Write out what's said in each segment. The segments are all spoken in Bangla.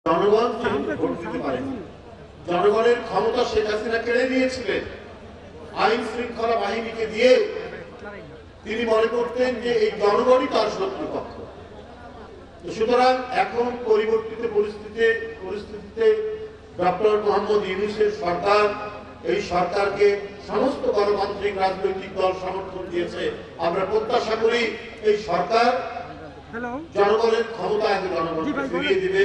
জনগণ ভোট দিতে পারেনি। জনগণের ক্ষমতা শেখ হাসিনা কেড়ে নিয়েছিলেন আইন শৃঙ্খলা বাহিনীকে দিয়ে। তিনি মনে করতেন যে এই জনগণই তার শত্রুপক্ষ। সুতরাং এখন পরিবর্তিত পরিস্থিতিতে ডক্টর মোহাম্মদ ইউনূসের সরকার, এই সরকারকে সমস্ত গণতান্ত্রিক রাজনৈতিক দল সমর্থন দিয়েছে। আমরা প্রত্যাশা করি এই সরকার জনগণের ক্ষমতা আগে জনগণকে ফিরিয়ে দিবে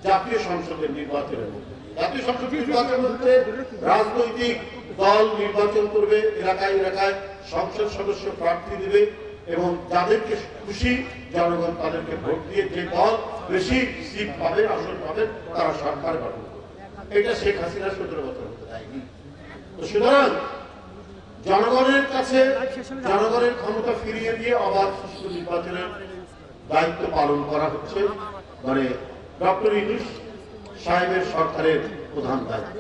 জাতীয় সংসদের নির্বাচনের মধ্যে। জাতীয় সংসদ নির্বাচনের মধ্যে রাজনৈতিক দল নির্বাচন করবে, এলাকায় এলাকায় সংসদ সদস্য প্রার্থী দিবে এবং যাদেরকে খুশি জনগণ তাদেরকে ভোট দিয়ে যে দল বেশি সিট পাবে, আসন পাবে, তারা সরকার গঠন করবে। এটা শেখ হাসিনা 17 বছর হতে দেয়নি। সুতরাং জনগণের কাছে জনগণের ক্ষমতা ফিরিয়ে দিয়ে অবাধ সুষ্ঠু নির্বাচনের দায়িত্ব পালন করা হচ্ছে, মানে ডক্টর ইউনূস সাহেবের সরকারের প্রধান দায়িত্ব।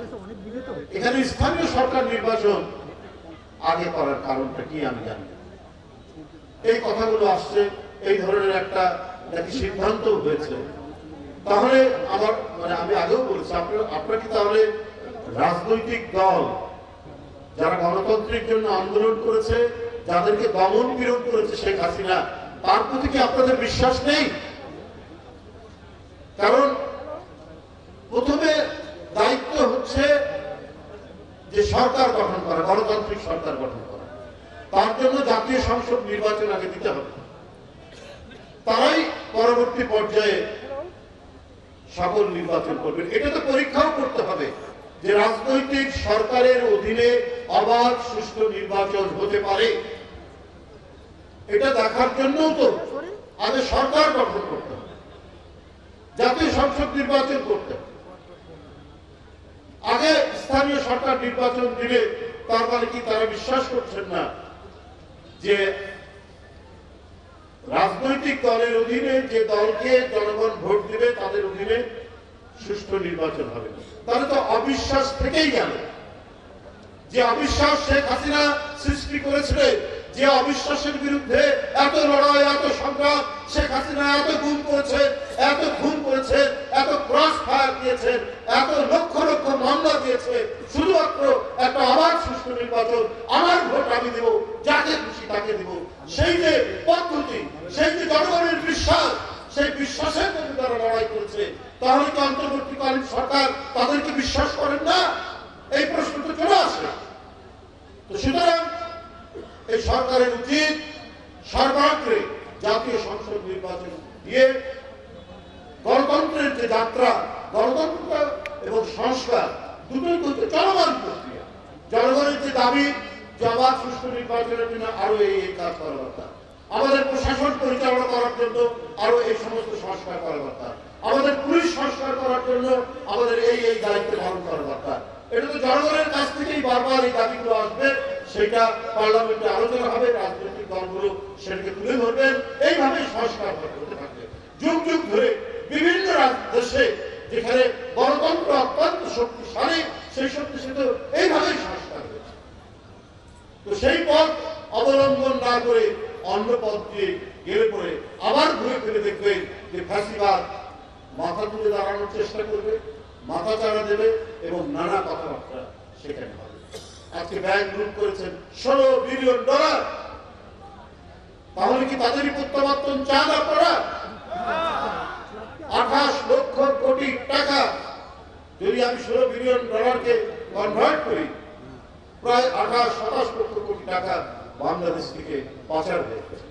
এখানে স্থানীয় সরকার নির্বাচন আগে করার কারণটা কি আমি জানি। এই কথাগুলো আসছে, এই ধরনের একটা নাকি সিদ্ধান্ত হয়েছে। তাহলে আমার আমি আগেও বলছি, আপনারা কি তাহলে রাজনৈতিক দল যারা গণতন্ত্রের জন্য আন্দোলন করেছে, যাদেরকে দমন পীড়ন করেছে শেখ হাসিনা, তার প্রতি কি আপনাদের বিশ্বাস নেই? কারণ প্রথমে দায়িত্ব হচ্ছে যে সরকার গঠন করা, গণতান্ত্রিক সরকার গঠন করা। তার জন্য জাতীয় সংসদ নির্বাচন আগে দিতে হবে। তারাই পরবর্তী পর্যায়ে সকল নির্বাচন করবেন। এটা তো পরীক্ষাও করতে হবে যে রাজনৈতিক সরকারের অধীনে অবাধ সুষ্ঠু নির্বাচন হতে পারে। এটা দেখার জন্যও তো আগে সরকার গঠন করতে হবে, জাতীয় সংসদ নির্বাচন করতে হবে। আগে স্থানীয় সরকার নির্বাচন দিলে তার মানে কি তারা বিশ্বাস করছেন না যে রাজনৈতিক দলের অধীনে যে দলকে জনগণ ভোট দিবে তাদের অধীনে সুষ্ঠু নির্বাচন হবে? তাহলে তো অবিশ্বাস থেকেই গেল। যে অবিশ্বাস শেখ হাসিনা সৃষ্টি করেছিলেন, যে অবিশ্বাসের বিরুদ্ধে এত লড়াই, এত সংগ্রাম, শেখ হাসিনা এত গুম করেছে, এত খুন করেছে, এত ক্রস ফায়ার দিয়েছে, এত লক্ষ লক্ষ মামলা দিয়েছে, শুধুমাত্র একটা অবাধ সুষ্ঠু নির্বাচন, আমার ভোট আমি দেব, যাকে খুশি তাকে দেব, সেই যে পদ্ধতি, সেই যে জনগণের বিশ্বাস, সেই বিশ্বাসের জন্য তারা লড়াই করেছে। তাহলে কি অন্তর্বর্তীকালীন সরকার তাদেরকে বিশ্বাস করেন না? এই প্রশ্ন তো চলে আসে। তো সুতরাং এই সরকারের উচিত সর্বাগ্রে জাতীয় সংসদ নির্বাচন দিয়ে গণতন্ত্রের যে যাত্রা, গণতন্ত্র এবং সংস্কার দুটোই কিন্তু চলমান প্রক্রিয়া। জনগণের যে দাবি অবাধ সুষ্ঠু নির্বাচনের জন্য আরো এই কাজ করা দরকার, আমাদের প্রশাসন পরিচালনা করার জন্য আরো এই সমস্ত সংস্কার করা দরকার, আমাদের পুলিশ সংস্কার করার জন্য আমাদের এই দায়িত্ব পালন করা দরকার। এটা তো জনগণের কাছ থেকেই বারবার এই দাবিগুলো আসবে, সেটা পার্লামেন্টে আলোচনা হবে, রাজনৈতিক দলগুলো সেটাকে তুলে ধরবেন, এইভাবেই সংস্কার হতে থাকবে। যুগ যুগ ধরে বিভিন্ন দেশে যেখানে গণতন্ত্র অত্যন্ত শক্তিশালী, সেই শক্তিশালী এইভাবেই সংস্কার হয়েছে। তো সেই পথ অবলম্বন না করে অন্য পথ দিয়ে গেলে পরে আবার ঘুরে ফিরে দেখবেন যে ফ্যাসিবাদ মাথা তুলে দাঁড়ানোর চেষ্টা করবে, মাথা চাড়া দেবে এবং নানা কথাবার্তা সেখানে হবে। আজকে ব্যাংক লুট করেছেন $16 বিলিয়ন। তাহলে কি তাদেরই প্রত্যাবর্তন চান আপনারা? 28 লক্ষ কোটি টাকা যদি আমি $16 বিলিয়ন কে কনভার্ট করি, প্রায় 28-27 লক্ষ কোটি টাকা বাংলাদেশ থেকে পাচার হয়ে গেছে।